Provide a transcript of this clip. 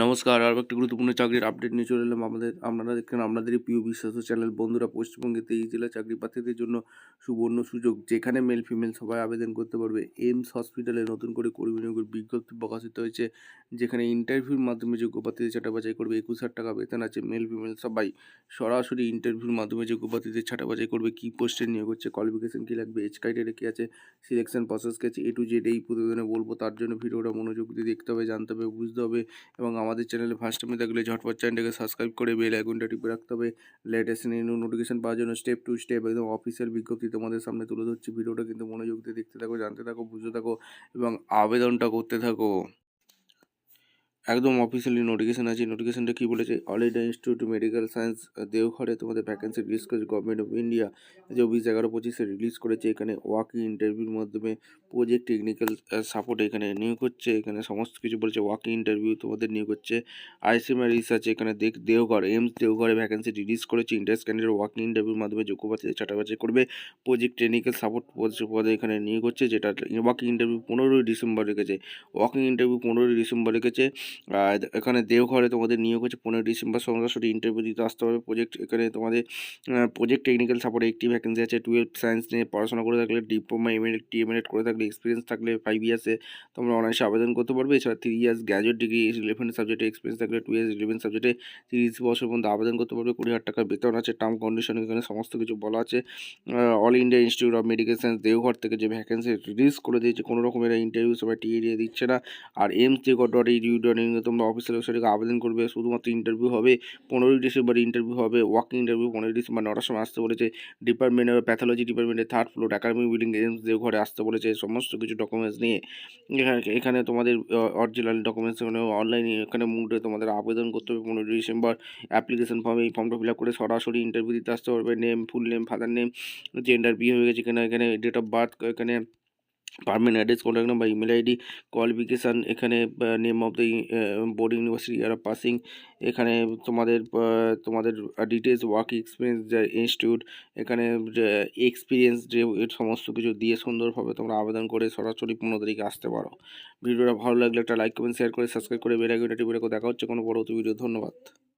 নমস্কার, আরও একটা গুরুত্বপূর্ণ চাকরির আপডেট নিয়ে চলে এলাম আপনারা দেখছেন আপনাদেরই প্রিয় বিশ্বস্ত চ্যানেল। বন্ধুরা, পশ্চিমবঙ্গে 23 জেলা চাকরি প্রার্থীদের জন্য সুবর্ণ সুযোগ, যেখানে মেল ফিমেল সবাই আবেদন করতে পারবে। এইমস হসপিটালে নতুন করে কর্মী নিয়োগের বিজ্ঞপ্তি প্রকাশিত হয়েছে, যেখানে ইন্টারভিউর মাধ্যমে যোগ্য প্রার্থীদের ছাঁটা বাছাই করবে। 21,000 টাকা বেতন আছে। মেল ফিমেল সবাই সরাসরি ইন্টারভিউর মাধ্যমে যোগ্য প্রার্থীদের ছাঁটা বাছাই করবে। কী পোস্টে নিয়োগ হচ্ছে, কোয়ালিফিকেশন কী লাগবে, এজ ক্রাইটেরিয়া কী আছে, সিলেকশন প্রসেস কী আছে, A to Z এই প্রতিবেদনে বলবো। তার জন্য ভিডিওটা মনোযোগ দিয়ে দেখতে হবে, জানতে হবে, বুঝতে হবে। এবং আমাদের চ্যানেলে ফার্স্ট টাইমে থাকলে ঝটপট চ্যানেলটাকে সাবস্ক্রাইব করে বেল আইকনটা টিপে রাখতে হবে। লেটেস্ট নিউ নোটিফিকেশন পাওয়ার জন্য স্টেপ টু স্টেপ একদম অফিসিয়াল বিজ্ঞপ্তি তোমাদের সামনে তুলে ধরছি। ভিডিওটা কিন্তু মনোযোগ দিয়ে দেখতে থাকো, জানতে থাকো, বুঝতে থাকো এবং আবেদনটা করতে থাকো। একদম অফিসিয়ালি নোটিফিকেশন আছে। নোটিফিকেশনটা কী বলেছে, All India Institute Medical Science দেওঘরে তোমাদের ভ্যাকেন্সি রিলিজ করেছে গভর্নমেন্ট অফ ইন্ডিয়া। 24/11/25 রিলিজ করেছে। এখানে ওয়াক ইন্টারভিউর মাধ্যমে প্রজেক্ট টেকনিক্যাল সাপোর্ট এখানে নিয়োগ হচ্ছে। এখানে সমস্ত কিছু বলেছে। ওয়াক ইন্টারভিউ তোমাদের নিয়োগ হচ্ছে। আইসিএমআর রিসার্চ এখানে দেওঘর এইমস দেওঘরে ভ্যাকেন্সি রিলিজ করেছে। ইন্টারেস্ট ক্যান্ডিডেট ওয়াক ইন্টারভিউর মাধ্যমে যোগ্য প্রার্থীদের ছাঁটা বাছাই করবে। প্রজেক্ট টেকনিক্যাল সাপোর্ট পদে এখানে নিয়োগ হচ্ছে, যেটা ওয়াকিং ইন্টারভিউ 15ই ডিসেম্বর রেখেছে। ওয়াকিং ইন্টারভিউ 15ই ডিসেম্বর রেখেছে। আর এখানে দেওঘরে তোমাদের নিয়োগ হচ্ছে 15ই ডিসেম্বর। সরাসরি ইন্টারভিউ দিতে আসতে হবে। এখানে তোমাদের প্রজেক্ট টেকনিক্যাল সাপোর্টে একটি ভ্যাকেন্সি আছে। 12 সায়েন্স নিয়ে পড়াশোনা করে থাকলে, ডিপ্লোমা এমএড টিএমএড করে থাকলে, এক্সপিরিয়েন্স থাকলে 5 ইয়ার্সে তোমরা অনায়াসে আবেদন করতে পারবে। এছাড়া 3 ইয়ার্স গ্র্যাজুয়েট ডিগ্রি 11 সাবজেক্টে এক্সপিরিয়েন্স থাকলে 2 ইয়ার্স 11 সাবজেক্টে 30 বছর পর্যন্ত আবেদন করতে পারবে। 20,000 টাকার বেতন আছে। টার্ম কন্ডিশন এখানে সমস্ত কিছু বলা আছে। All India institute of medical science Deoghar থেকে যে ভ্যাকেন্সি রিলিজ করে দিয়েছে, কোনো রকমের ইন্টারভিউ সবাই টিএ দিয়ে দিচ্ছে না। আর aims.edu.in তোমরা অফিসিয়াল ওয়েবসাইটে আবেদন করবে। শুধুমাত্র ইন্টারভিউ হবে 15ই ডিসেম্বর। ইন্টারভিউ হবে, ওয়াকিং ইন্টারভিউ 15ই ডিসেম্বর 9টার সময় আসতে বলেছে। ডিপার্টমেন্ট প্যাথোলজি ডিপার্টমেন্টের 3rd floor, academic building, AIIMS দেওঘরে আসতে বলেছে। সমস্ত কিছু ডকুমেন্টস নিয়ে এখানে তোমাদের অরিজিনাল ডকুমেন্টস এখানে অনলাইনে এখানে মুডে তোমাদের আবেদন করতে হবে 15ই ডিসেম্বর। অ্যাপ্লিকেশন ফর্ম, এই ফর্মটা ফিল আপ করে সরাসরি ইন্টারভিউ দিতে আসতে পারবে। Name, full name, father name, gender, বিয়ে হয়ে গেছে কিনা, এখানে ডেট অফ বার্থ, এখানে permanent address, contact number, email ID, qualification, এখানে name of the board, university, year of passing, এখানে তোমাদের ডিটেলস, ওয়ার্ক এক্সপিরিয়েন্স, যে ইনস্টিটিউট, এখানে এক্সপিরিয়েন্স, যে সমস্ত কিছু দিয়ে সুন্দরভাবে তোমরা আবেদন করে সরাসরি 15 তারিখে আসতে পারো। ভিডিওটা ভালো লাগলে একটা লাইক, কমেন্ট, শেয়ার করে সাবস্ক্রাইব করে বেল আইকনটা টিপে রেখো। দেখা হচ্ছে কোনো পরবর্তী ভিডিও। ধন্যবাদ।